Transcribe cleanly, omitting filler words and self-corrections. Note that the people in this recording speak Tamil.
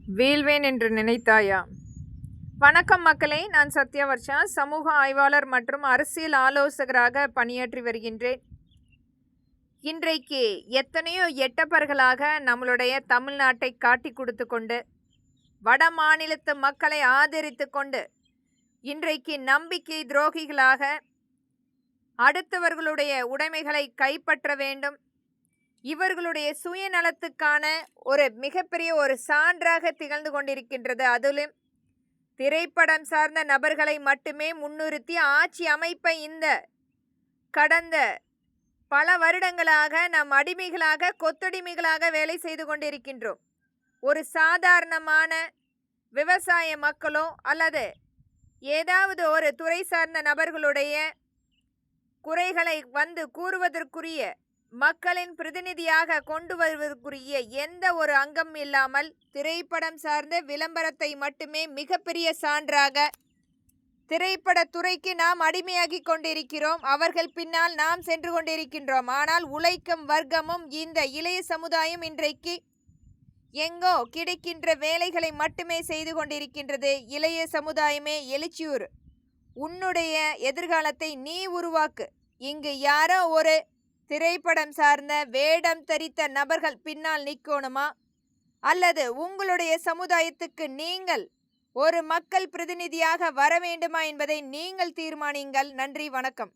வீழ்வேன் என்று நினைத்தாயா? வணக்கம் மக்களே, நான் சத்யவர்ஷா, சமூக ஆய்வாளர் மற்றும் அரசியல் ஆலோசகராக பணியாற்றி வருகின்றேன். இன்றைக்கு எத்தனையோ எட்டப்பர்களாக நம்மளுடைய தமிழ்நாட்டை காட்டி கொடுத்து கொண்டு, வட மாநிலத்து மக்களை ஆதரித்து கொண்டு, இன்றைக்கு நம்பிக்கை துரோகிகளாக அடுத்தவர்களுடைய உடைமைகளை கைப்பற்ற வேண்டும், இவர்களுடைய சுயநலத்துக்கான ஒரு மிகப்பெரிய ஒரு சான்றாக திகழ்ந்து கொண்டிருக்கின்றது. அதிலும் திரைப்படம் சார்ந்த நபர்களை மட்டுமே முன்னிறுத்தி ஆட்சி அமைப்பை இந்த கடந்த பல வருடங்களாக நாம் அடிமைகளாக கொத்தடிமைகளாக வேலை செய்து கொண்டிருக்கின்றோம். ஒரு சாதாரணமான விவசாய மக்களோ அல்லது ஏதாவது ஒரு துறை சார்ந்த நபர்களுடைய குறைகளை வந்து கூறுவதற்குரிய, மக்களின் பிரதிநிதியாக கொண்டு வருவதற்குரிய எந்த ஒரு அங்கம் இல்லாமல் திரைப்படம் சார்ந்த விளம்பரத்தை மட்டுமே மிகப்பெரிய சான்றாக திரைப்படத்துறைக்கு நாம் அடிமையாகி கொண்டிருக்கிறோம். அவர்கள் பின்னால் நாம் சென்று கொண்டிருக்கின்றோம். ஆனால் உழைக்கும் வர்க்கமும் இந்த இளைய சமுதாயம் இன்றைக்கு எங்கோ கிடைக்கின்ற வேலைகளை மட்டுமே செய்து கொண்டிருக்கின்றது. இளைய சமுதாயமே எழுச்சியூர், உன்னுடைய எதிர்காலத்தை நீ உருவாக்கு. இங்கு யாரோ ஒரு திரைப்படம் சார்ந்த வேடம் தரித்த நபர்கள் பின்னால் நிற்கணுமா, அல்லது உங்களுடைய சமுதாயத்துக்கு நீங்கள் ஒரு மக்கள் பிரதிநிதியாக வர வேண்டுமா என்பதை நீங்கள் தீர்மானியுங்கள். நன்றி, வணக்கம்.